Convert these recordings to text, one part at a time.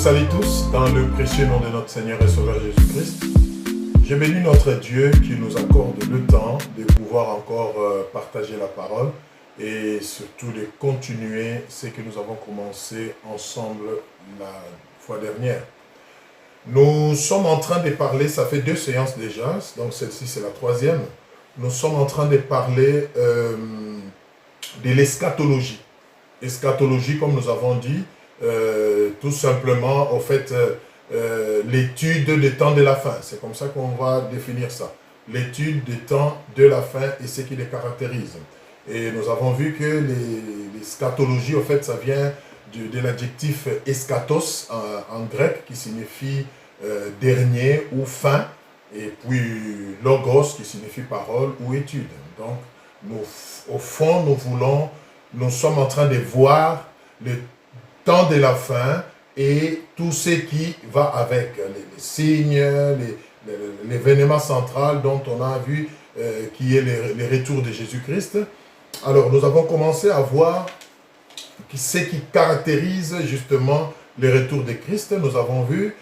salue tous dans le précieux nom de notre Seigneur et Sauveur Jésus-Christ. Je bénis notre Dieu qui nous accorde le temps de pouvoir encore partager la parole et surtout de continuer ce que nous avons commencé ensemble la fois dernière. Nous sommes en train de parler, ça fait 2 séances déjà, donc celle-ci c'est la 3e. Nous sommes en train de parler de l'eschatologie. Eschatologie, comme nous avons dit, tout simplement, en fait, l'étude des temps de la fin. C'est comme ça qu'on va définir ça. L'étude des temps de la fin et ce qui les caractérise. Et nous avons vu que l'eschatologie, en fait, ça vient de l'adjectif eschatos en grec, qui signifie dernier ou fin, et puis logos, qui signifie parole ou étude. Donc, au fond, nous sommes en train de voir le temps de la fin et tout ce qui va avec, les signes, l'événement central dont on a vu qui est le retour de Jésus-Christ. Alors, nous avons commencé à voir ce qui caractérise justement le retour de Christ. Nous avons vu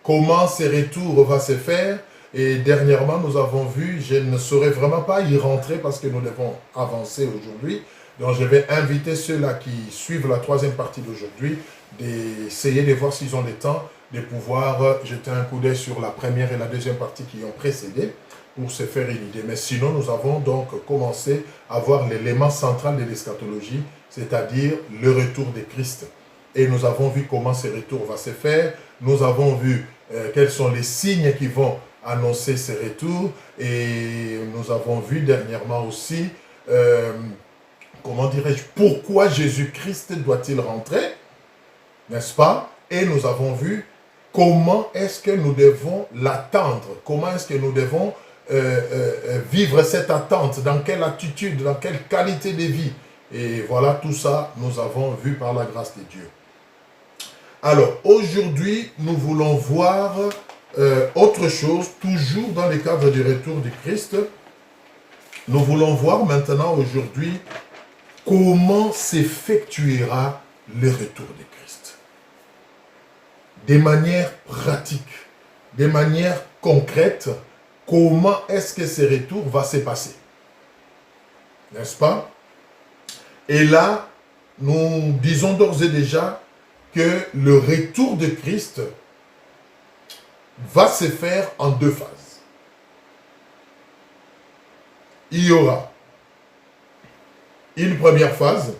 comment ce retour va se faire. Et dernièrement, nous avons vu, je ne saurais vraiment pas y rentrer parce que nous devons avancer aujourd'hui. Donc, je vais inviter ceux-là qui suivent la 3e partie d'aujourd'hui d'essayer de voir s'ils ont le temps de pouvoir jeter un coup d'œil sur la première et la 2e partie qui ont précédé pour se faire une idée. Mais sinon, nous avons donc commencé à voir l'élément central de l'eschatologie, c'est-à-dire le retour de Christ. Et nous avons vu comment ce retour va se faire. Nous avons vu quels sont les signes qui vont annoncer ce retour. Et nous avons vu dernièrement aussi, comment dirais-je, pourquoi Jésus-Christ doit-il rentrer, n'est-ce pas? Et nous avons vu comment est-ce que nous devons l'attendre, comment est-ce que nous devons vivre cette attente, dans quelle attitude, dans quelle qualité de vie. Et voilà, tout ça, nous avons vu par la grâce de Dieu. Alors, aujourd'hui, nous voulons voir autre chose, toujours dans le cadre du retour du Christ. Nous voulons voir maintenant, aujourd'hui, comment s'effectuera le retour de Christ. De manière pratique, de manière concrète, comment est-ce que ce retour va se passer? N'est-ce pas? Et là, nous disons d'ores et déjà que le retour de Christ va se faire en 2 phases. Il y aura une première phase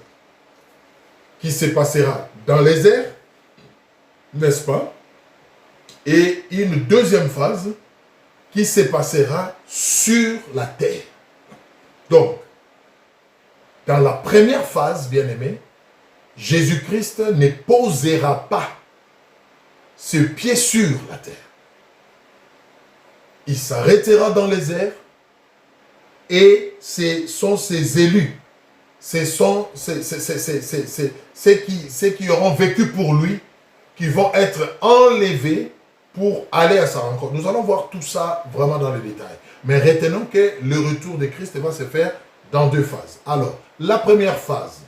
qui se passera dans les airs, n'est-ce pas? Et une 2e phase qui se passera sur la terre. Donc, dans la première phase, bien-aimés, Jésus-Christ ne posera pas ses pieds sur la terre. Il s'arrêtera dans les airs et ce sont ses élus, ce sont ceux qui auront vécu pour lui, qui vont être enlevés pour aller à sa rencontre. Nous allons voir tout ça vraiment dans les détails. Mais retenons que le retour de Christ va se faire dans 2 phases. Alors, la première phase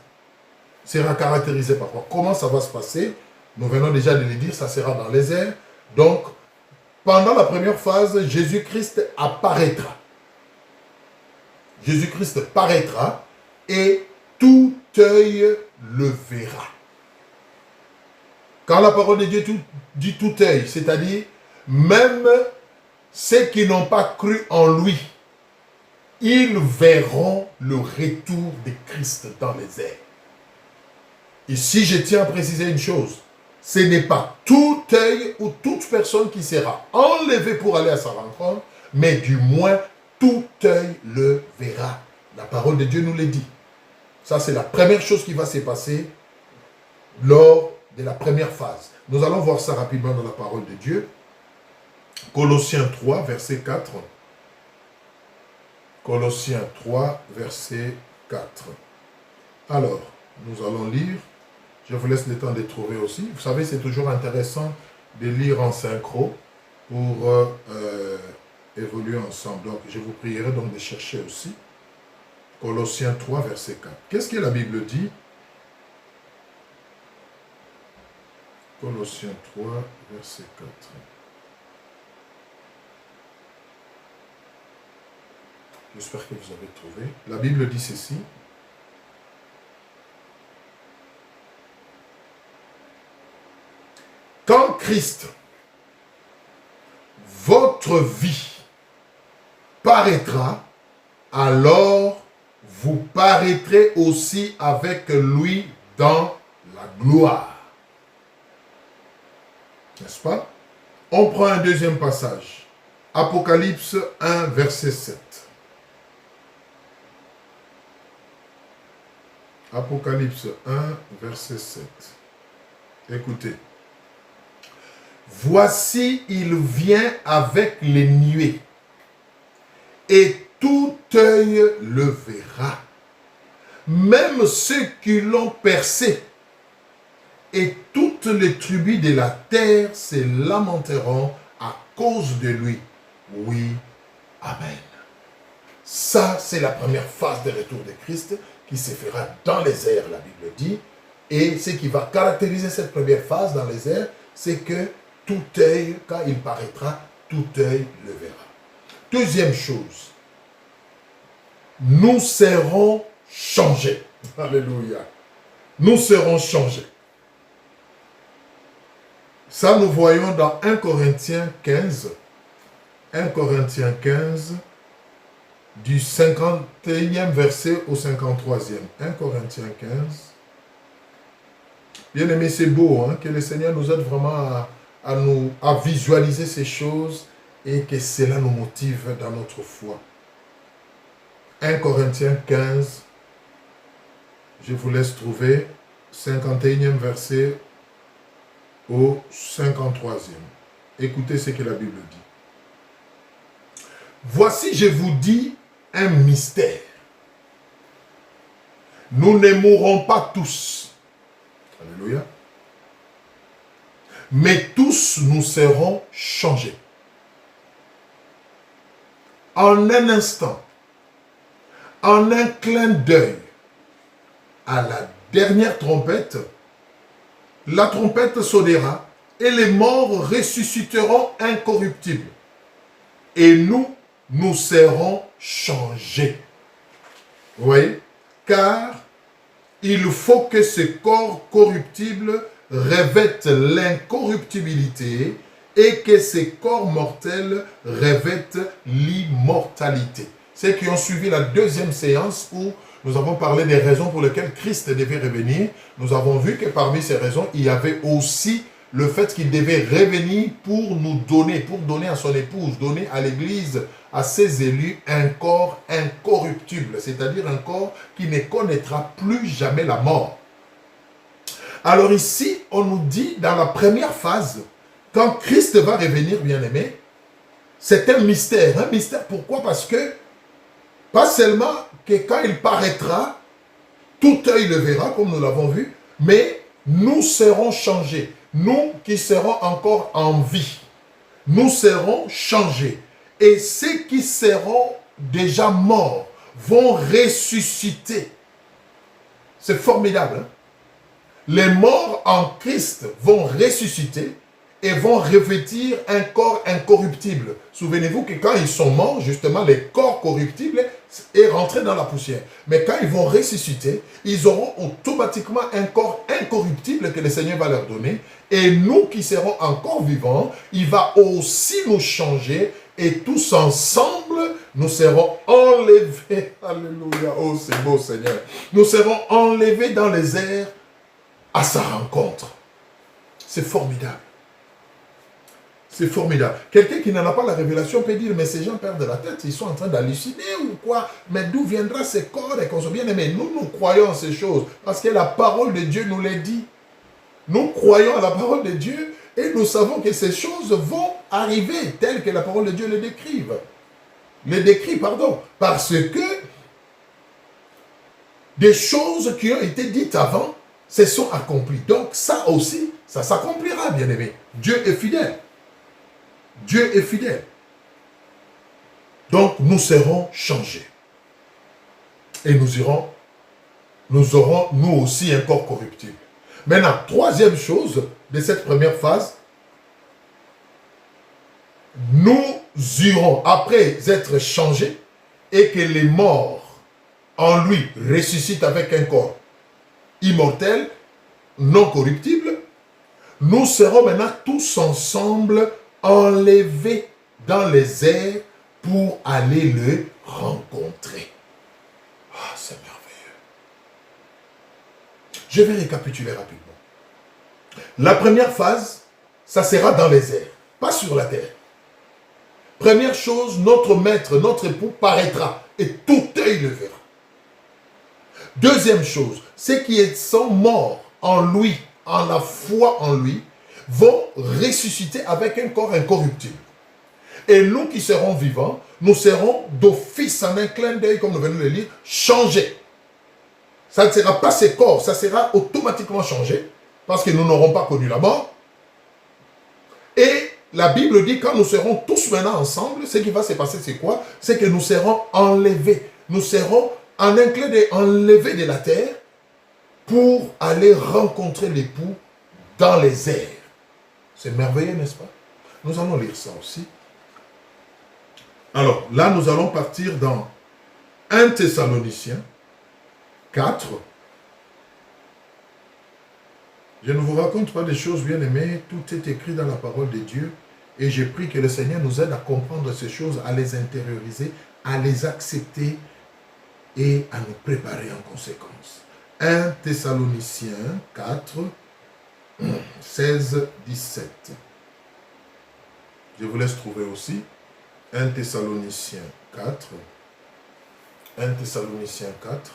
sera caractérisée par quoi? Comment ça va se passer? Nous venons déjà de le dire, ça sera dans les airs. Donc, pendant la première phase, Jésus-Christ apparaîtra. Jésus-Christ paraîtra et tout œil le verra. Quand la parole de Dieu dit tout œil, c'est-à-dire même ceux qui n'ont pas cru en lui, ils verront le retour de Christ dans les airs. Ici, je tiens à préciser une chose. Ce n'est pas tout œil ou toute personne qui sera enlevée pour aller à sa rencontre, mais du moins tout œil le verra. La parole de Dieu nous le dit. Ça, c'est la première chose qui va se passer lors de la première phase. Nous allons voir ça rapidement dans la parole de Dieu. Colossiens 3, verset 4. Colossiens 3, verset 4. Alors, nous allons lire. Je vous laisse le temps de trouver aussi. Vous savez, c'est toujours intéressant de lire en synchro pour évoluer ensemble. Donc, je vous prierai donc de chercher aussi. Colossiens 3, verset 4. Qu'est-ce que la Bible dit? Colossiens 3, verset 4. J'espère que vous avez trouvé. La Bible dit ceci. Quand Christ, votre vie, paraîtra, alors vous paraîtrez aussi avec lui dans la gloire. N'est-ce pas? On prend un deuxième passage. Apocalypse 1, verset 7. Apocalypse 1, verset 7. Écoutez. Voici, il vient avec les nuées, et tout œil le verra, même ceux qui l'ont percé, et toutes les tribus de la terre se lamenteront à cause de lui. Oui, amen. Ça, c'est la première phase de retour de Christ qui se fera dans les airs, la Bible dit. Et ce qui va caractériser cette première phase dans les airs, c'est que tout œil, quand il paraîtra, tout œil le verra. Deuxième chose, nous serons changés. Alléluia. Nous serons changés. Ça, nous voyons dans 1 Corinthiens 15. 1 Corinthiens 15, du 51e verset au 53e. 1 Corinthiens 15. Bien aimé, c'est beau, hein, que le Seigneur nous aide vraiment à visualiser ces choses et que cela nous motive dans notre foi. 1 Corinthiens 15, je vous laisse trouver, 51e verset au 53e. Écoutez ce que la Bible dit. Voici, je vous dis un mystère. Nous ne mourrons pas tous. Alléluia. Mais tous nous serons changés. En un instant, en un clin d'œil, à la dernière trompette, la trompette sonnera et les morts ressusciteront incorruptibles. Et nous serons changés. Vous voyez? Car il faut que ce corps corruptible revête l'incorruptibilité et que ces corps mortels revêtent l'immortalité. Ceux qui ont suivi la deuxième séance où nous avons parlé des raisons pour lesquelles Christ devait revenir, nous avons vu que parmi ces raisons, il y avait aussi le fait qu'il devait revenir pour nous donner, pour donner à son épouse, donner à l'Église, à ses élus, un corps incorruptible, c'est-à-dire un corps qui ne connaîtra plus jamais la mort. Alors ici, on nous dit dans la première phase, quand Christ va revenir, bien-aimé, c'est un mystère. Un mystère, pourquoi? Parce que, pas seulement que quand il paraîtra, tout œil le verra, comme nous l'avons vu, mais nous serons changés. Nous qui serons encore en vie, nous serons changés. Et ceux qui seront déjà morts vont ressusciter. C'est formidable, hein? Les morts en Christ vont ressusciter et vont revêtir un corps incorruptible. Souvenez-vous que quand ils sont morts, justement, les corps corruptibles est rentré dans la poussière. Mais quand ils vont ressusciter, ils auront automatiquement un corps incorruptible que le Seigneur va leur donner. Et nous qui serons encore vivants, il va aussi nous changer et tous ensemble, nous serons enlevés. Alléluia. Oh, c'est beau, Seigneur. Nous serons enlevés dans les airs à sa rencontre. C'est formidable. C'est formidable. Quelqu'un qui n'en a pas la révélation peut dire, mais ces gens perdent la tête, ils sont en train d'halluciner ou quoi? Mais d'où viendra ces corps et qu'on soit bien aimés? Nous croyons ces choses parce que la parole de Dieu nous les dit. Nous croyons à la parole de Dieu et nous savons que ces choses vont arriver telles que la parole de Dieu les décrive. Les décrit, pardon. Parce que des choses qui ont été dites avant se sont accomplies. Donc ça aussi, ça s'accomplira, bien aimé. Dieu est fidèle. Dieu est fidèle. Donc, nous serons changés. Et nous aurons, nous aussi, un corps corruptible. Maintenant, troisième chose, de cette première phase, nous irons, après être changés, et que les morts en lui ressuscitent avec un corps immortel, non corruptible, nous serons maintenant tous ensemble enlevés dans les airs pour aller le rencontrer. Ah, c'est merveilleux. Je vais récapituler rapidement. La première phase, ça sera dans les airs, pas sur la terre. Première chose, notre maître, notre époux paraîtra et tout œil le verra. Deuxième chose, ceux qui sont morts en lui, en la foi en lui, vont ressusciter avec un corps incorruptible. Et nous qui serons vivants, nous serons d'office en un clin d'œil, comme nous venons de le lire, changés. Ça ne sera pas ces corps, ça sera automatiquement changé, parce que nous n'aurons pas connu la mort. Et la Bible dit, quand nous serons tous maintenant ensemble, ce qui va se passer, c'est quoi? C'est que nous serons enlevés. Nous serons en un clin d'œil enlevés de la terre pour aller rencontrer l'époux dans les airs. C'est merveilleux, n'est-ce pas? Nous allons lire ça aussi. Alors, là, nous allons partir dans 1 Thessaloniciens 4. Je ne vous raconte pas des choses bien aimées, tout est écrit dans la parole de Dieu et j'ai pris que le Seigneur nous aide à comprendre ces choses, à les intérioriser, à les accepter et à nous préparer en conséquence. 1 Thessaloniciens 4, 16, 17. Je vous laisse trouver aussi. 1 Thessaloniciens 4. 1 Thessaloniciens 4.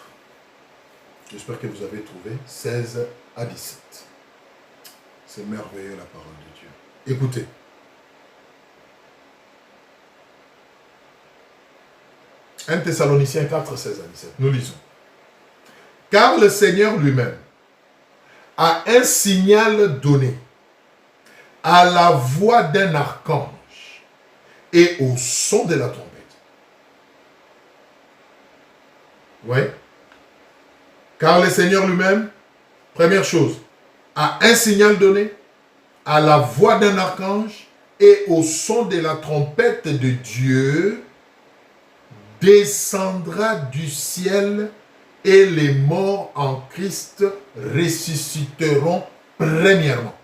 J'espère que vous avez trouvé 16 à 17. C'est merveilleux la parole de Dieu. Écoutez. « 1 Thessaloniciens 4, 16 à 17. Nous lisons. « Car le Seigneur lui-même a un signal donné à la voix d'un archange et au son de la trompette. » Oui. Car le Seigneur lui-même, première chose, a un signal donné à la voix d'un archange et au son de la trompette de Dieu, descendra du ciel et les morts en Christ ressusciteront premièrement.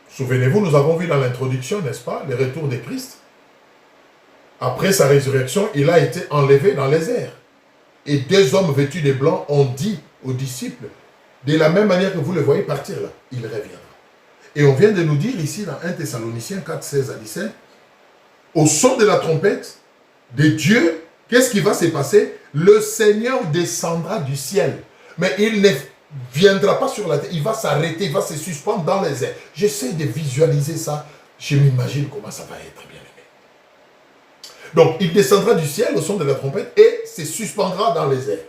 Souvenez-vous, nous avons vu dans l'introduction, n'est-ce pas, le retour de Christ. Après sa résurrection, il a été enlevé dans les airs. Et 2 hommes vêtus de blanc ont dit aux disciples, de la même manière que vous le voyez partir là, il reviendra. Et on vient de nous dire ici dans 1 Thessaloniciens 4, 16 à 17, au son de la trompette de Dieu, qu'est-ce qui va se passer? Le Seigneur descendra du ciel. Mais il ne viendra pas sur la terre, il va s'arrêter, il va se suspendre dans les airs. J'essaie de visualiser ça, je m'imagine comment ça va être, bien aimé. Donc, il descendra du ciel au son de la trompette et se suspendra dans les airs.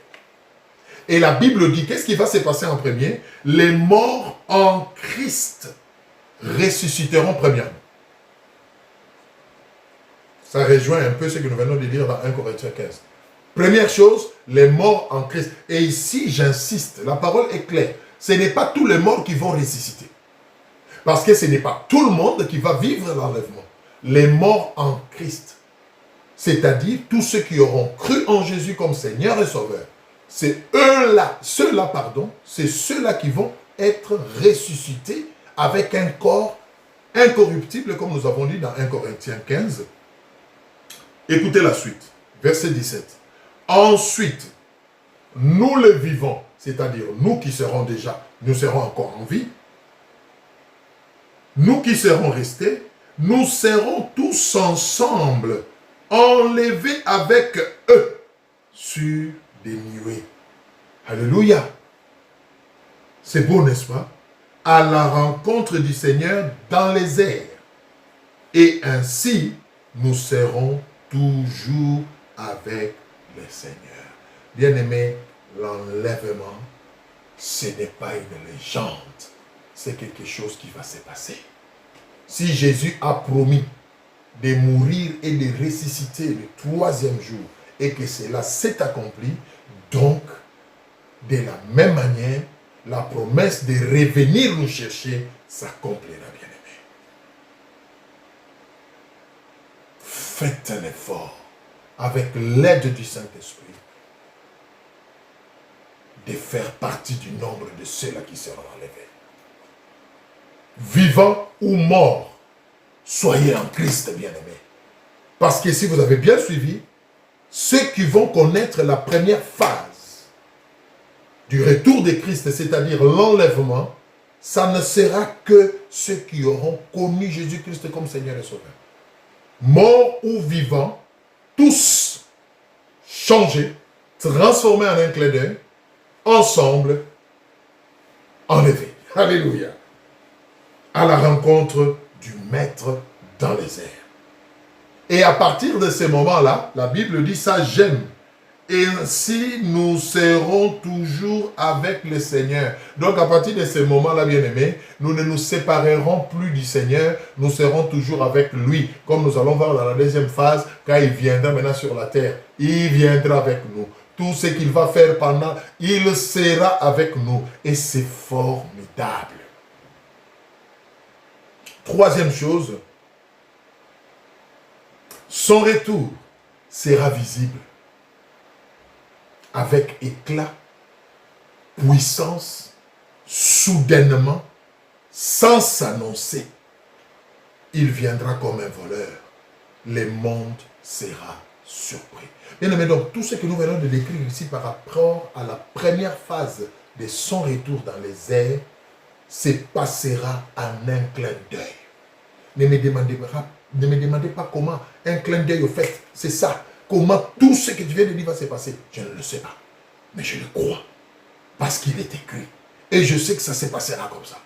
Et la Bible dit, qu'est-ce qui va se passer en premier? Les morts en Christ ressusciteront premièrement. Ça rejoint un peu ce que nous venons de lire dans 1 Corinthiens 15. Première chose, les morts en Christ. Et ici, j'insiste, la parole est claire. Ce n'est pas tous les morts qui vont ressusciter. Parce que ce n'est pas tout le monde qui va vivre l'enlèvement. Les morts en Christ. C'est-à-dire tous ceux qui auront cru en Jésus comme Seigneur et Sauveur. C'est eux-là, ceux-là, pardon, c'est ceux-là qui vont être ressuscités avec un corps incorruptible, comme nous avons dit dans 1 Corinthiens 15. Écoutez la suite, verset 17. Ensuite, nous les vivants, c'est-à-dire nous qui serons déjà, nous serons encore en vie, nous qui serons restés, nous serons tous ensemble enlevés avec eux sur des nuées. Alléluia. C'est beau, n'est-ce pas? À la rencontre du Seigneur dans les airs. Et ainsi, nous serons toujours avec le Seigneur. Bien-aimé, l'enlèvement, ce n'est pas une légende. C'est quelque chose qui va se passer. Si Jésus a promis de mourir et de ressusciter le 3e jour, et que cela s'est accompli, donc, de la même manière, la promesse de revenir nous chercher s'accomplira, bien-aimé. Faites un effort avec l'aide du Saint-Esprit de faire partie du nombre de ceux-là qui seront enlevés. Vivants ou morts, soyez en Christ, bien-aimés. Parce que si vous avez bien suivi, ceux qui vont connaître la première phase du retour de Christ, c'est-à-dire l'enlèvement, ça ne sera que ceux qui auront connu Jésus-Christ comme Seigneur et Sauveur. Morts ou vivants, tous changés, transformés en un clin d'œil, ensemble, enlevés. Alléluia. À la rencontre du Maître dans les airs. Et à partir de ce moment-là, la Bible dit ça, j'aime. Et ainsi, nous serons toujours avec le Seigneur. Donc, à partir de ce moment-là, bien-aimés, nous ne nous séparerons plus du Seigneur. Nous serons toujours avec lui. Comme nous allons voir dans la deuxième phase, quand il viendra maintenant sur la terre, il viendra avec nous. Tout ce qu'il va faire pendant, il sera avec nous. Et c'est formidable. Troisième chose, son retour sera visible avec éclat, puissance, soudainement, sans s'annoncer. Il viendra comme un voleur. Le monde sera surpris. Bien aimé, donc tout ce que nous venons de décrire ici par rapport à la première phase de son retour dans les airs se passera en un clin d'œil. Ne me demandez pas comment un clin d'œil au fait, c'est ça. Comment tout ce que tu viens de dire va se passer, je ne le sais pas. Mais je le crois. Parce qu'il est écrit. Et je sais que ça se passera comme ça.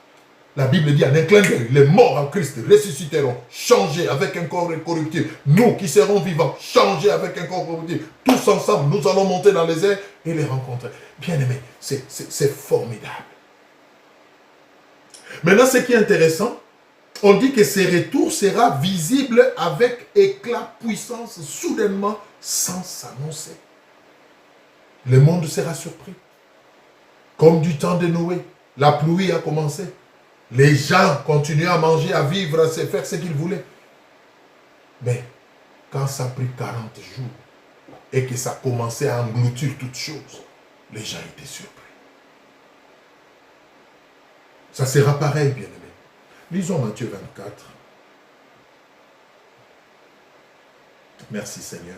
La Bible dit en un clin d'œil, les morts en Christ ressusciteront, changés avec un corps incorruptible. Nous qui serons vivants, changés avec un corps incorruptible. Tous ensemble, nous allons monter dans les airs et les rencontrer. Bien aimé, c'est formidable. Maintenant, ce qui est intéressant, on dit que ce retour sera visible avec éclat, puissance, soudainement, sans s'annoncer. Le monde sera surpris. Comme du temps de Noé, la pluie a commencé. Les gens continuaient à manger, à vivre, à se faire ce qu'ils voulaient. Mais quand ça a pris 40 jours et que ça commençait à engloutir toutes choses, les gens étaient surpris. Ça sera pareil, bien-aimé. Lisons Matthieu 24. Merci Seigneur.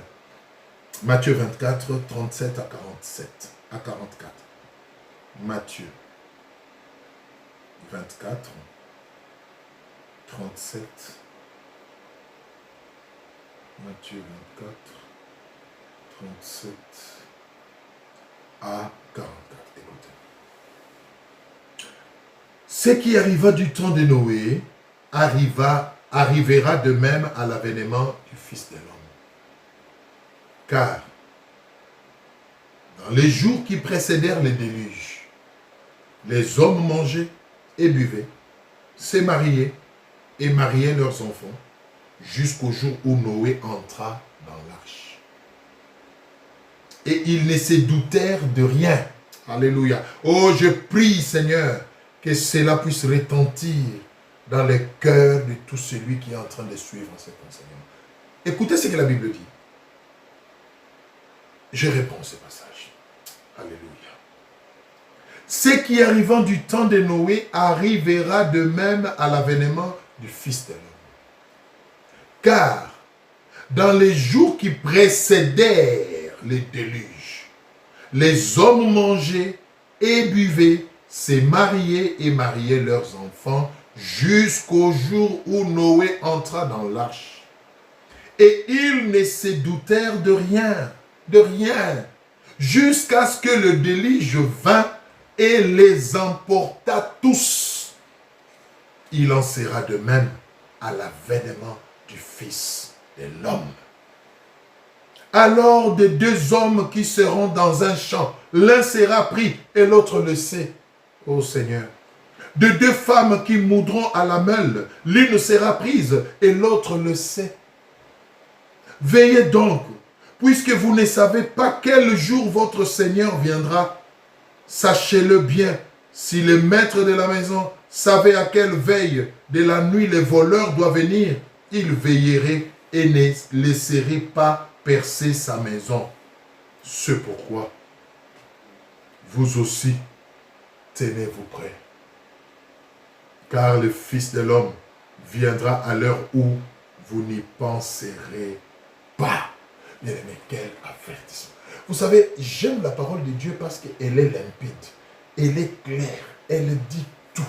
Matthieu 24, 37 à 47, à 44. Matthieu 24, 37. Matthieu 24, 37 à 44. Écoutez. Ce qui arriva du temps de Noé arrivera de même à l'avènement du Fils de l'homme. Car, dans les jours qui précédèrent le déluge, les hommes mangeaient et buvaient, se mariaient et mariaient leurs enfants, jusqu'au jour où Noé entra dans l'arche. Et ils ne se doutèrent de rien. Alléluia. Oh, je prie, Seigneur, que cela puisse retentir dans le cœur de tout celui qui est en train de suivre cet enseignement. Écoutez ce que la Bible dit. Je réponds à ce passage. Alléluia. Ce qui arrivant du temps de Noé arrivera de même à l'avènement du Fils de l'homme. Car dans les jours qui précédèrent le déluge, les hommes mangeaient et buvaient, se mariaient et mariaient leurs enfants jusqu'au jour où Noé entra dans l'arche. Et ils ne se doutèrent de rien, jusqu'à ce que le déluge vint et les emporta tous. Il en sera de même à l'avènement du Fils de l'homme. Alors de deux hommes qui seront dans un champ, l'un sera pris et l'autre le sait. Ô Seigneur, de deux femmes qui moudront à la meule, l'une sera prise et l'autre le sait. Veillez donc, puisque vous ne savez pas quel jour votre Seigneur viendra. Sachez-le bien, Si le maître de la maison savait à quelle veille de la nuit les voleurs doivent venir, il veillerait et ne laisserait pas percer sa maison. C'est pourquoi vous aussi tenez-vous prêts. Car le Fils de l'homme viendra à l'heure où vous n'y penserez pas. Bien aimé, quel avertissement. Vous savez, j'aime la parole de Dieu parce qu'elle est limpide, elle est claire, elle dit tout.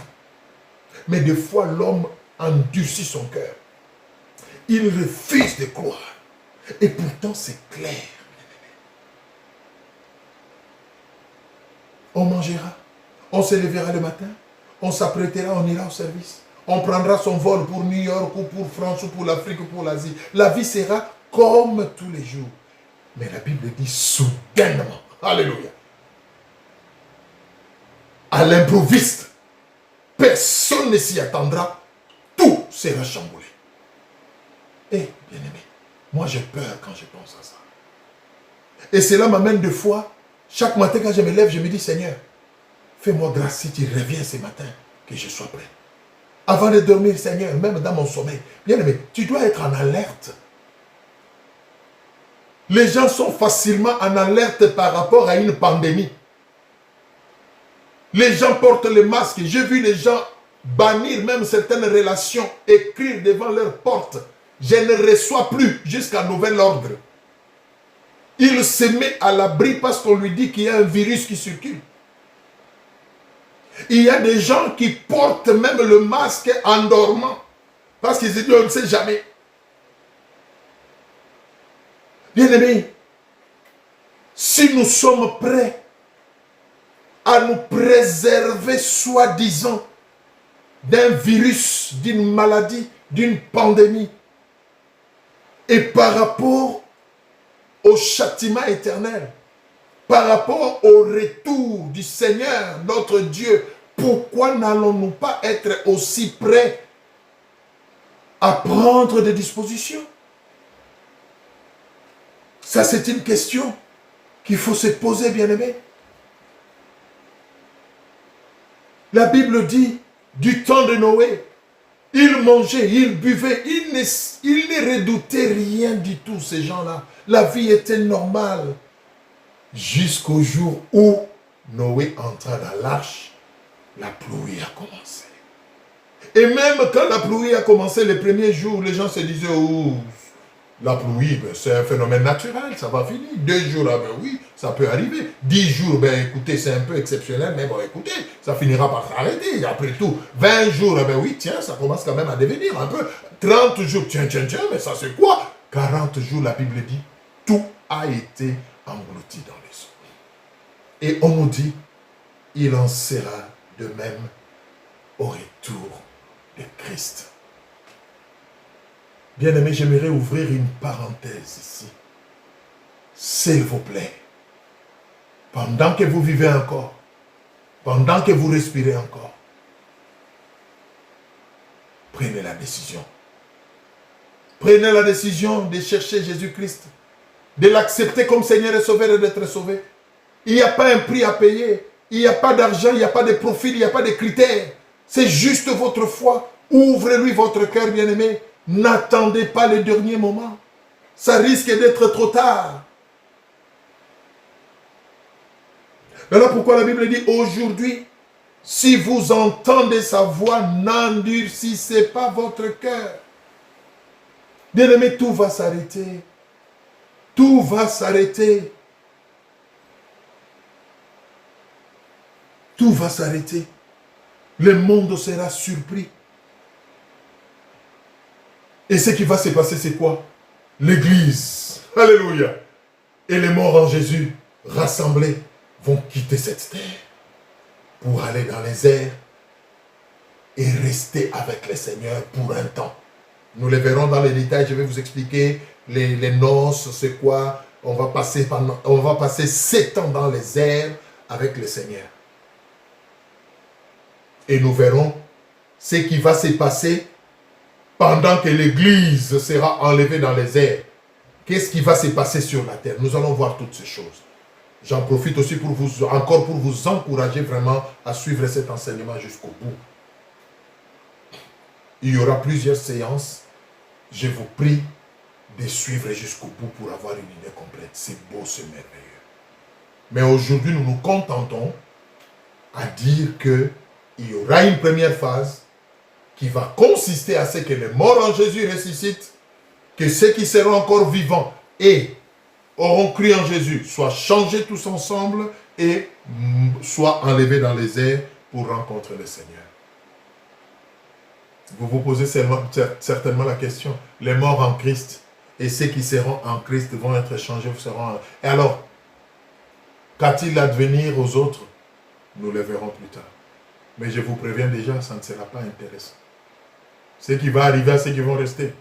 Mais des fois, l'homme endurcit son cœur. Il refuse de croire. Et pourtant, c'est clair. On mangera, on se lèvera le matin, on s'apprêtera, on ira au service. On prendra son vol pour New York ou pour France ou pour l'Afrique ou pour l'Asie. La vie sera comme tous les jours. Mais la Bible dit soudainement. Alléluia. À l'improviste, personne ne s'y attendra. Tout sera chamboulé. Et, bien aimé, moi j'ai peur quand je pense à ça. Et cela m'amène deux fois. Chaque matin quand je me lève, je me dis, Seigneur, fais-moi grâce si tu reviens ce matin, que je sois prêt. Avant de dormir, Seigneur, même dans mon sommeil, bien aimé, tu dois être en alerte. Les gens sont facilement en alerte par rapport à une pandémie. Les gens portent le masque. J'ai vu les gens bannir même certaines relations, écrire devant leur porte. Je ne reçois plus jusqu'à nouvel ordre. Il se met à l'abri parce qu'on lui dit qu'il y a un virus qui circule. Il y a des gens qui portent même le masque en dormant. Parce qu'ils se disent, on ne sait jamais. Bien-aimés, si nous sommes prêts à nous préserver, soi-disant, d'un virus, d'une maladie, d'une pandémie, et par rapport au châtiment éternel, par rapport au retour du Seigneur, notre Dieu, pourquoi n'allons-nous pas être aussi prêts à prendre des dispositions? Ça, c'est une question qu'il faut se poser, bien-aimés. La Bible dit, du temps de Noé, ils mangeaient, ils buvaient, ils ne redoutaient rien du tout, ces gens-là. La vie était normale. Jusqu'au jour où Noé entra dans l'arche, la pluie a commencé. Et même quand la pluie a commencé, les premiers jours, les gens se disaient, oh, la pluie, ben, c'est un phénomène naturel, ça va finir. 2 jours, ah ben oui, ça peut arriver. 10 jours, ben écoutez, c'est un peu exceptionnel, mais bon, écoutez, ça finira par s'arrêter. Après tout, 20 jours, ah ben oui, tiens, ça commence quand même à devenir un peu. 30 jours, tiens, mais ça c'est quoi? 40 jours, la Bible dit, tout a été englouti dans les eaux. Et on nous dit, il en sera de même au retour de Christ. Bien-aimé, j'aimerais ouvrir une parenthèse ici. S'il vous plaît, pendant que vous vivez encore, pendant que vous respirez encore, prenez la décision. Prenez la décision de chercher Jésus-Christ, de l'accepter comme Seigneur et Sauveur et d'être sauvé. Il n'y a pas un prix à payer, il n'y a pas d'argent, il n'y a pas de profil, il n'y a pas de critères. C'est juste votre foi. Ouvrez-lui votre cœur, bien-aimé. N'attendez pas le dernier moment. Ça risque d'être trop tard. Voilà pourquoi la Bible dit aujourd'hui, si vous entendez sa voix, n'endurcissez pas votre cœur. Bien-aimé, tout va s'arrêter. Tout va s'arrêter. Tout va s'arrêter. Le monde sera surpris. Et ce qui va se passer, c'est quoi? L'Église, alléluia, et les morts en Jésus, rassemblés, vont quitter cette terre pour aller dans les airs et rester avec le Seigneur pour un temps. Nous les verrons dans les détails, je vais vous expliquer les noces, c'est quoi. On va passer 7 ans dans les airs avec le Seigneur. Et nous verrons ce qui va se passer pendant que l'Église sera enlevée dans les airs. Qu'est-ce qui va se passer sur la terre? Nous allons voir toutes ces choses. J'en profite aussi pour vous encourager vraiment à suivre cet enseignement jusqu'au bout. Il y aura plusieurs séances. Je vous prie de suivre jusqu'au bout pour avoir une idée complète. C'est beau, c'est merveilleux. Mais aujourd'hui, nous nous contentons à dire qu'il y aura une première phase qui va consister à ce que les morts en Jésus ressuscitent, que ceux qui seront encore vivants et auront cru en Jésus soient changés tous ensemble et soient enlevés dans les airs pour rencontrer le Seigneur. Vous vous posez certainement la question, les morts en Christ et ceux qui seront en Christ vont être changés, Et alors, qu'a-t-il à devenir aux autres? Nous le verrons plus tard. Mais je vous préviens déjà, ça ne sera pas intéressant. Ce qui va arriver à ceux qui vont rester,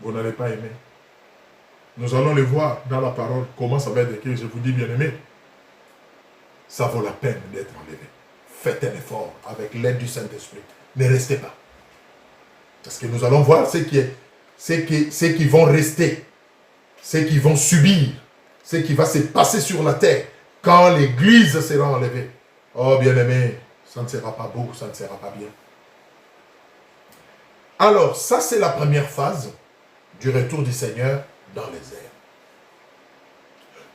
vous n'allez pas aimer. Nous allons le voir dans la parole, comment ça va être écrit. Je vous dis, bien aimé, ça vaut la peine d'être enlevé. Faites un effort avec l'aide du Saint-Esprit. Ne restez pas. Parce que nous allons voir ceux qui vont rester, ceux qui vont subir, ce qui va se passer sur la terre quand l'Église sera enlevée. Oh, bien-aimé, ça ne sera pas beau, ça ne sera pas bien. Alors, ça c'est la première phase du retour du Seigneur dans les airs.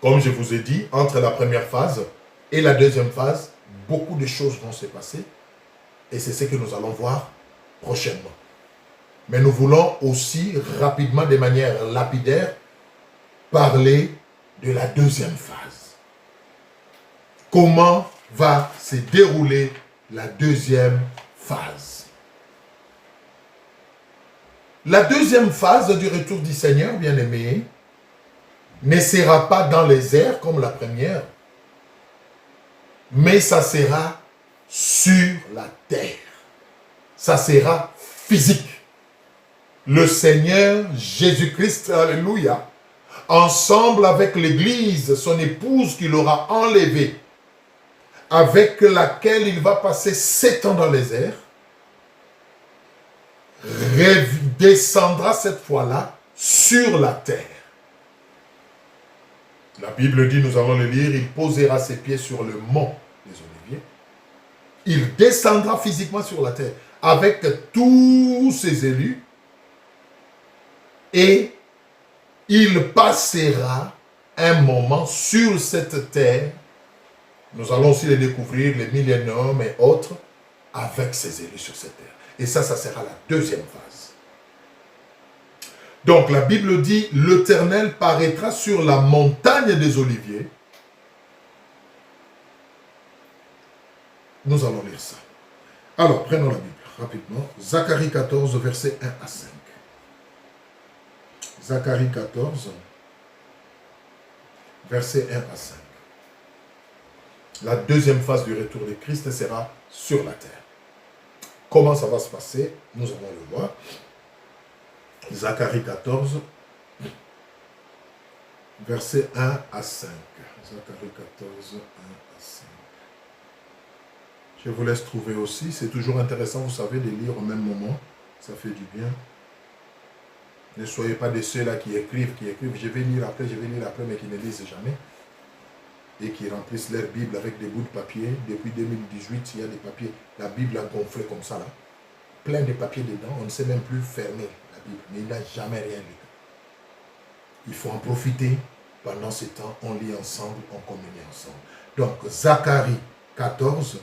Comme je vous ai dit, entre la première phase et la deuxième phase, beaucoup de choses vont se passer et c'est ce que nous allons voir prochainement. Mais nous voulons aussi rapidement, de manière lapidaire, parler de la deuxième phase. Comment va se dérouler la deuxième phase? La deuxième phase du retour du Seigneur, bien-aimé, ne sera pas dans les airs comme la première, mais ça sera sur la terre. Ça sera physique. Le Seigneur Jésus-Christ, alléluia, ensemble avec l'Église, son épouse qu'il aura enlevée, avec laquelle il va passer 7 ans dans les airs, descendra cette fois-là sur la terre. La Bible dit, nous allons le lire, il posera ses pieds sur le mont des Oliviers. Il descendra physiquement sur la terre avec tous ses élus et il passera un moment sur cette terre. Nous allons aussi le découvrir, les millénaires et autres, avec ses élus sur cette terre. Et ça sera la deuxième phase. Donc la Bible dit, l'Éternel paraîtra sur la montagne des Oliviers. Nous allons lire ça. Alors, prenons la Bible rapidement. Zacharie 14, versets 1 à 5. Zacharie 14, versets 1 à 5. La deuxième phase du retour de Christ sera sur la terre. Comment ça va se passer? Nous allons le voir. Zacharie 14, versets 1 à 5. Zacharie 14, 1 à 5. Je vous laisse trouver aussi. C'est toujours intéressant, vous savez, de lire au même moment. Ça fait du bien. Ne soyez pas de ceux-là qui écrivent. Je vais lire après, mais qui ne lisent jamais. Et qui remplissent leur Bible avec des bouts de papier. Depuis 2018, il y a des papiers. La Bible a gonflé comme ça, là. Plein de papiers dedans. On ne sait même plus fermer la Bible. Mais il n'a jamais rien lu. Il faut en profiter. Pendant ce temps, on lit ensemble, on communie ensemble. Donc, Zacharie 14.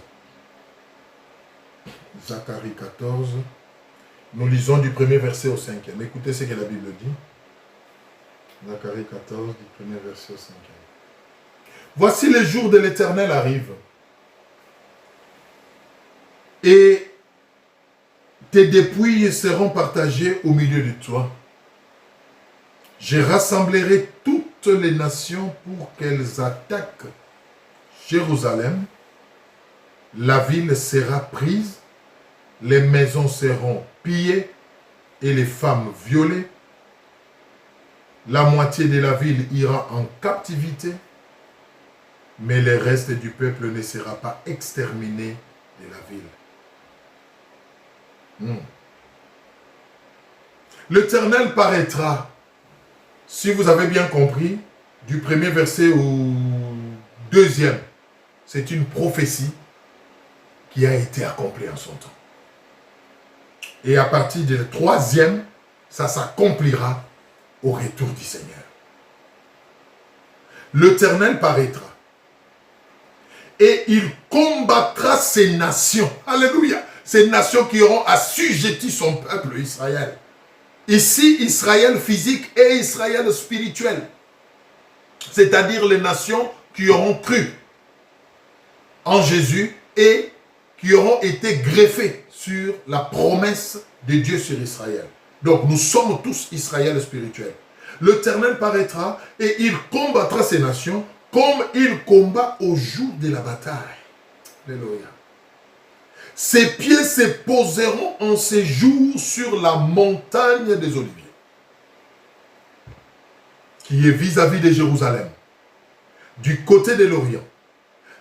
Zacharie 14. Nous lisons du premier verset au 5e. Écoutez ce que la Bible dit. Zacharie 14, du premier verset au 5e. Voici les jours de l'Éternel arrivent. Et tes dépouilles seront partagées au milieu de toi. Je rassemblerai toutes les nations pour qu'elles attaquent Jérusalem. La ville sera prise, les maisons seront pillées et les femmes violées. La moitié de la ville ira en captivité, mais le reste du peuple ne sera pas exterminé de la ville. L'Éternel paraîtra, si vous avez bien compris, du premier verset Deuxième, c'est une prophétie qui a été accomplie en son temps. Et à partir du troisième, ça s'accomplira au retour du Seigneur. L'Éternel paraîtra et il combattra ces nations. Alléluia. Ces nations qui auront assujetti son peuple Israël. Ici, Israël physique et Israël spirituel. C'est-à-dire les nations qui auront cru en Jésus et qui auront été greffées sur la promesse de Dieu sur Israël. Donc nous sommes tous Israël spirituel. L'Éternel paraîtra et il combattra ces nations comme il combat au jour de la bataille. Alléluia. Ses pieds se poseront en ces jours sur la montagne des Oliviers, qui est vis-à-vis de Jérusalem, du côté de l'Orient.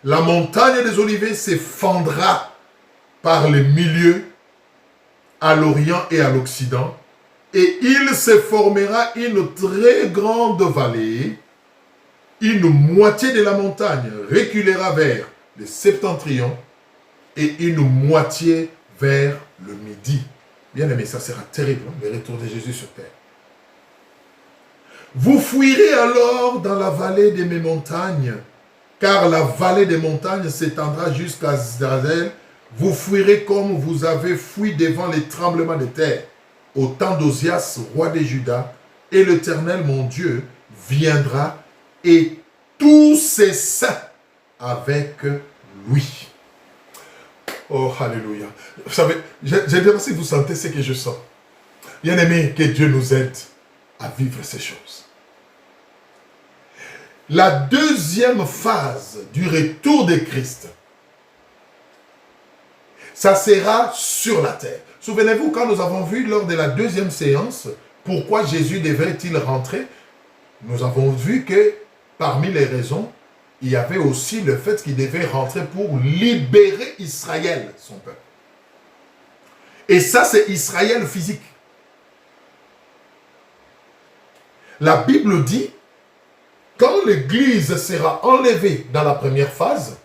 La montagne des Oliviers se fendra par le milieu, à l'Orient et à l'Occident, et il se formera une très grande vallée. Une moitié de la montagne reculera vers le septentrion et une moitié vers le midi. Bien aimé, ça sera terrible, le retour de Jésus sur terre. Vous fuirez alors dans la vallée de mes montagnes, car la vallée des montagnes s'étendra jusqu'à Zrazel. Vous fuirez comme vous avez fui devant les tremblements de terre, au temps d'Osias, roi de Juda, et l'Éternel, mon Dieu, viendra et tous ses saints avec lui. Oh, alléluia. Vous savez, je ne sais pas si vous sentez ce que je sens. Bien aimé, que Dieu nous aide à vivre ces choses. La deuxième phase du retour de Christ, ça sera sur la terre. Souvenez-vous, quand nous avons vu lors de la deuxième séance, pourquoi Jésus devait-il rentrer, nous avons vu que parmi les raisons, il y avait aussi le fait qu'il devait rentrer pour libérer Israël, son peuple. Et ça, c'est Israël physique. La Bible dit, quand l'Église sera enlevée dans la première phase,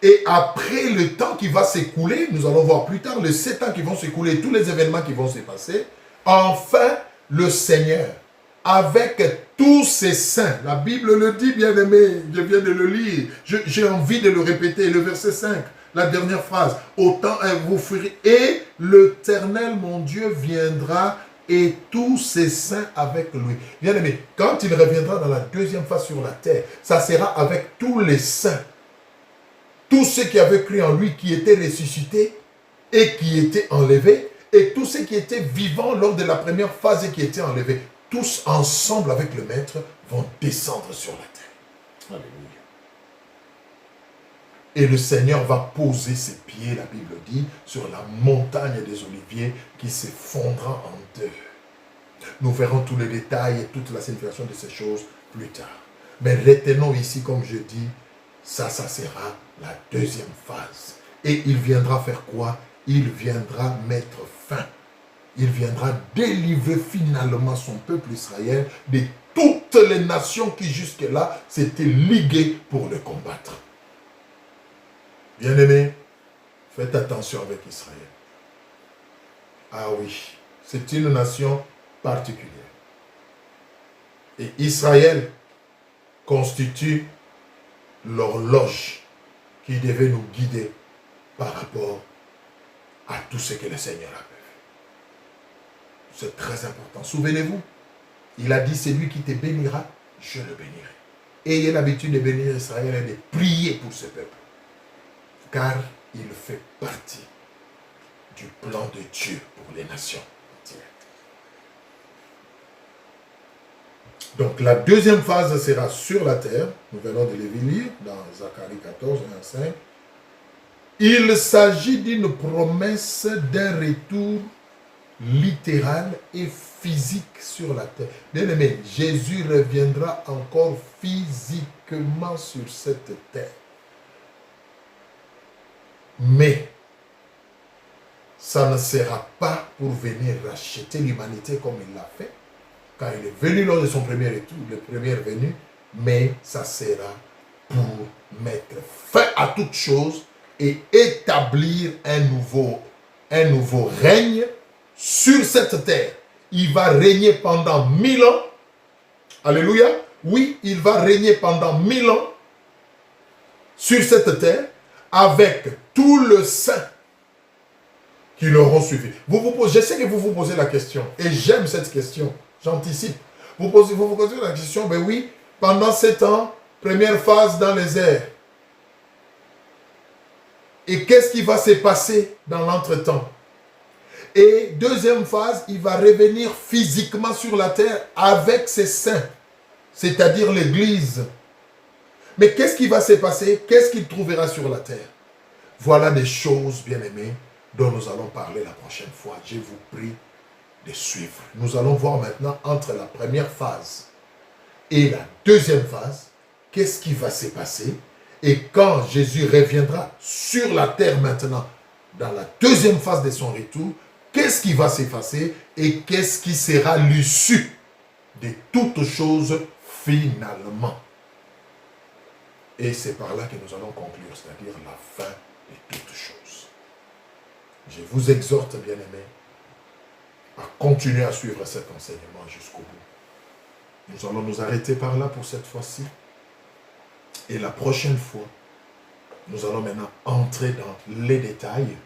et après le temps qui va s'écouler, nous allons voir plus tard les 7 ans qui vont s'écouler, tous les événements qui vont se passer, enfin, le Seigneur, avec tous ses saints, la Bible le dit, bien aimé, je viens de le lire, j'ai envie de le répéter, le verset 5, la dernière phrase, autant vous fuirez, et l'Éternel, mon Dieu, viendra et tous ses saints avec lui. Bien aimé, quand il reviendra dans la deuxième phase sur la terre, ça sera avec tous les saints, tous ceux qui avaient cru en lui, qui étaient ressuscités et qui étaient enlevés, et tous ceux qui étaient vivants lors de la première phase et qui étaient enlevés, tous ensemble avec le Maître vont descendre sur la terre. Alléluia. Et le Seigneur va poser ses pieds, la Bible dit, sur la montagne des Oliviers qui se fondra en deux. Nous verrons tous les détails et toute la signification de ces choses plus tard. Mais retenons ici, comme je dis, ça sera la deuxième phase. Et il viendra faire quoi? Il viendra mettre fin. Il viendra délivrer finalement son peuple Israël de toutes les nations qui jusque-là s'étaient liguées pour le combattre. Bien-aimés, faites attention avec Israël. Ah oui, c'est une nation particulière. Et Israël constitue l'horloge qui devait nous guider par rapport à tout ce que le Seigneur a fait. C'est très important. Souvenez-vous, il a dit, celui qui te bénira, je le bénirai. Ayez l'habitude de bénir Israël et de prier pour ce peuple. Car il fait partie du plan de Dieu pour les nations entières. Donc la deuxième phase sera sur la terre. Nous venons de les lire dans Zacharie 14, 1 à 5. Il s'agit d'une promesse d'un retour littéral et physique sur la terre. Bien aimé, Jésus reviendra encore physiquement sur cette terre. Mais ça ne sera pas pour venir racheter l'humanité comme il l'a fait, quand il est venu lors de son premier retour, le premier venu, mais ça sera pour mettre fin à toute chose et établir un nouveau règne sur cette terre. Il va régner pendant 1000 ans. Alléluia. Oui, il va régner pendant 1000 ans sur cette terre avec tout le saint qui l'auront suivi. Je sais que vous vous posez la question et j'aime cette question. J'anticipe. Vous vous posez la question, ben oui, pendant 7 ans, première phase dans les airs. Et qu'est-ce qui va se passer dans l'entretemps? Et deuxième phase, il va revenir physiquement sur la terre avec ses saints, c'est-à-dire l'Église. Mais qu'est-ce qui va se passer? Qu'est-ce qu'il trouvera sur la terre? Voilà des choses, bien-aimés, dont nous allons parler la prochaine fois. Je vous prie de suivre. Nous allons voir maintenant entre la première phase et la deuxième phase, qu'est-ce qui va se passer? Et quand Jésus reviendra sur la terre maintenant, dans la deuxième phase de son retour, qu'est-ce qui va s'effacer et qu'est-ce qui sera l'issue de toutes choses finalement? Et c'est par là que nous allons conclure, c'est-à-dire la fin de toutes choses. Je vous exhorte, bien-aimés, à continuer à suivre cet enseignement jusqu'au bout. Nous allons nous arrêter par là pour cette fois-ci. Et la prochaine fois, nous allons maintenant entrer dans les détails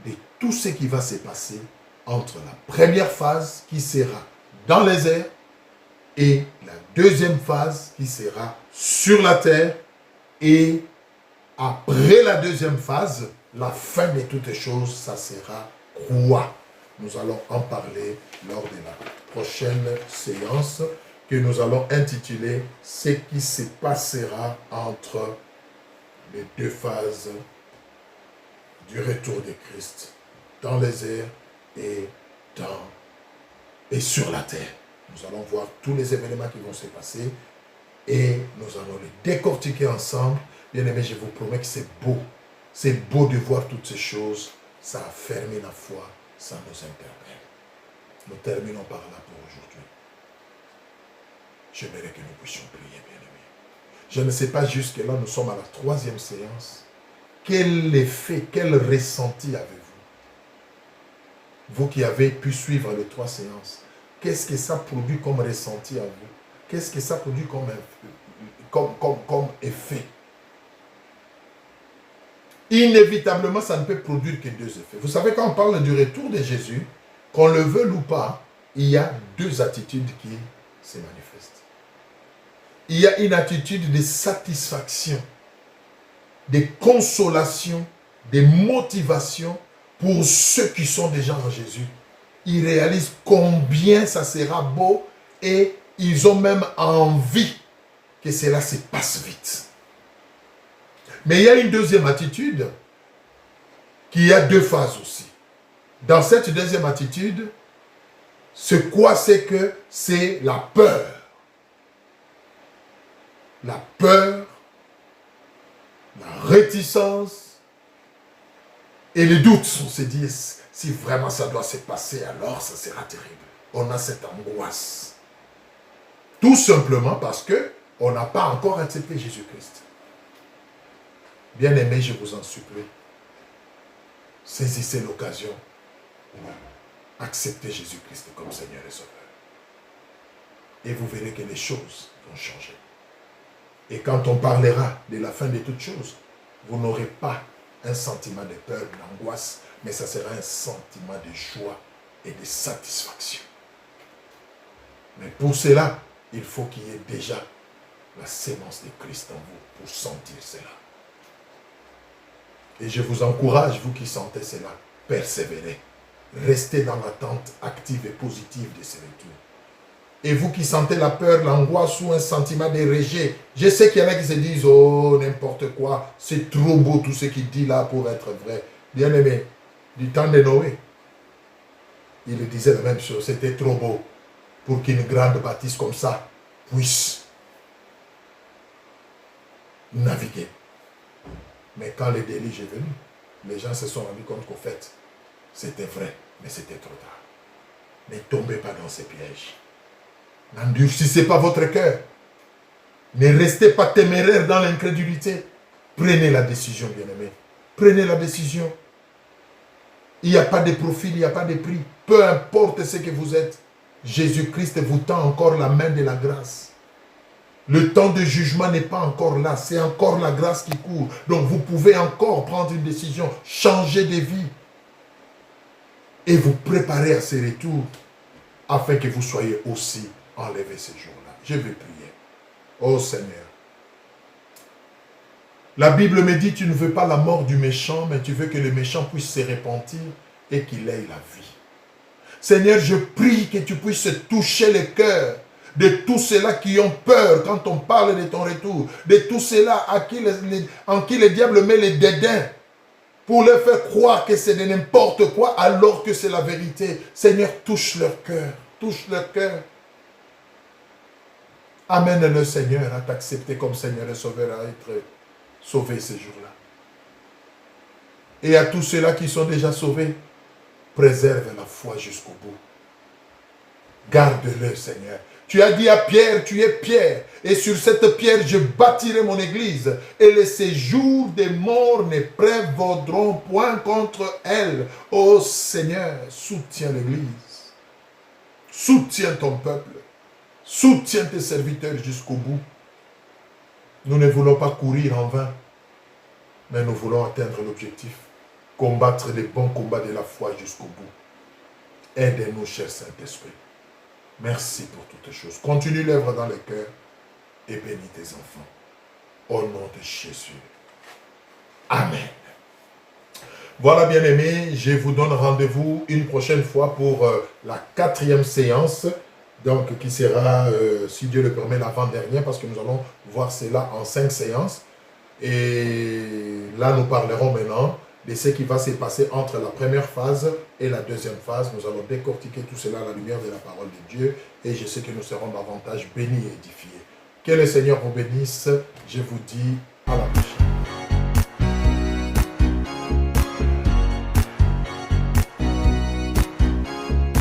de tout ce qui va se passer entre la première phase qui sera dans les airs et la deuxième phase qui sera sur la terre. Et après la deuxième phase, la fin de toutes choses, ça sera quoi? Nous allons en parler lors de la prochaine séance que nous allons intituler « Ce qui se passera entre les deux phases du retour de Christ dans les airs et sur la terre ». Nous allons voir tous les événements qui vont se passer et nous allons les décortiquer ensemble. Bien aimé, je vous promets que c'est beau. C'est beau de voir toutes ces choses. Ça a fermé la foi, ça nous interpelle. Nous terminons par là pour aujourd'hui. J'aimerais que nous puissions prier, bien-aimés. Je ne sais pas jusque-là, nous sommes à la troisième séance. Quel effet, quel ressenti avez-vous? Vous qui avez pu suivre les 3 séances, qu'est-ce que ça produit comme ressenti à vous? Qu'est-ce que ça produit comme effet? Inévitablement, ça ne peut produire que 2 effets. Vous savez, quand on parle du retour de Jésus, qu'on le veuille ou pas, il y a 2 attitudes qui se manifestent. Il y a une attitude de satisfaction, de consolation, de motivation pour ceux qui sont déjà en Jésus. Ils réalisent combien ça sera beau et ils ont même envie que cela se passe vite. Mais il y a une deuxième attitude qui a 2 phases aussi. Dans cette deuxième attitude, c'est quoi? C'est que c'est la peur. La peur, la réticence et les doutes. On se dit, si vraiment ça doit se passer, alors ça sera terrible. On a cette angoisse. Tout simplement parce qu'on n'a pas encore accepté Jésus-Christ. Bien-aimés, je vous en supplie, saisissez l'occasion pour accepter Jésus-Christ comme Seigneur et Sauveur. Et vous verrez que les choses vont changer. Et quand on parlera de la fin de toutes choses, vous n'aurez pas un sentiment de peur, d'angoisse, mais ça sera un sentiment de joie et de satisfaction. Mais pour cela, il faut qu'il y ait déjà la sémence de Christ en vous pour sentir cela. Et je vous encourage, vous qui sentez cela, persévérez. Restez dans l'attente active et positive de ce retour. Et vous qui sentez la peur, l'angoisse ou un sentiment de rejet, je sais qu'il y en a qui se disent, oh, n'importe quoi, c'est trop beau tout ce qu'il dit là pour être vrai. Bien aimé, du temps de Noé, il disait la même chose, c'était trop beau pour qu'une grande bâtisse comme ça puisse naviguer. Mais quand le déluge est venu, les gens se sont rendus compte qu'au fait, c'était vrai, mais c'était trop tard. Ne tombez pas dans ces pièges. N'endurcissez pas votre cœur. Ne restez pas téméraires dans l'incrédulité. Prenez la décision, bien-aimés. Prenez la décision. Il n'y a pas de profil, il n'y a pas de prix. Peu importe ce que vous êtes, Jésus-Christ vous tend encore la main de la grâce. Le temps de jugement n'est pas encore là. C'est encore la grâce qui court. Donc vous pouvez encore prendre une décision, changer de vie et vous préparer à ce retour afin que vous soyez aussi enlevés ce jour-là. Je vais prier. Oh Seigneur, la Bible me dit, tu ne veux pas la mort du méchant, mais tu veux que le méchant puisse se repentir et qu'il ait la vie. Seigneur, je prie que tu puisses toucher le cœur de tous ceux-là qui ont peur quand on parle de ton retour, de tous ceux-là en qui le diable met les dédains, pour leur faire croire que c'est de n'importe quoi alors que c'est la vérité. Seigneur, touche leur cœur, touche leur cœur. Amène-le, Seigneur, à t'accepter comme Seigneur et Sauveur, à être sauvé ces jours-là. Et à tous ceux-là qui sont déjà sauvés, préserve la foi jusqu'au bout. Garde-le, Seigneur. Tu as dit à Pierre, tu es Pierre, et sur cette pierre, je bâtirai mon église, et les séjours des morts ne prévaudront point contre elle. Ô Seigneur, soutiens l'église. Soutiens ton peuple. Soutiens tes serviteurs jusqu'au bout. Nous ne voulons pas courir en vain, mais nous voulons atteindre l'objectif. Combattre les bons combats de la foi jusqu'au bout. Aide-nous, cher Saint-Esprit. Merci pour toutes choses. Continue l'œuvre dans les cœurs et bénis tes enfants. Au nom de Jésus. Amen. Voilà, bien-aimés, je vous donne rendez-vous une prochaine fois pour la 4e séance, donc qui sera, si Dieu le permet, l'avant-dernière, parce que nous allons voir cela en 5 séances. Et là, nous parlerons maintenant de ce qui va se passer entre la première phase et la deuxième phase. Nous allons décortiquer tout cela à la lumière de la parole de Dieu et je sais que nous serons davantage bénis et édifiés. Que le Seigneur vous bénisse. Je vous dis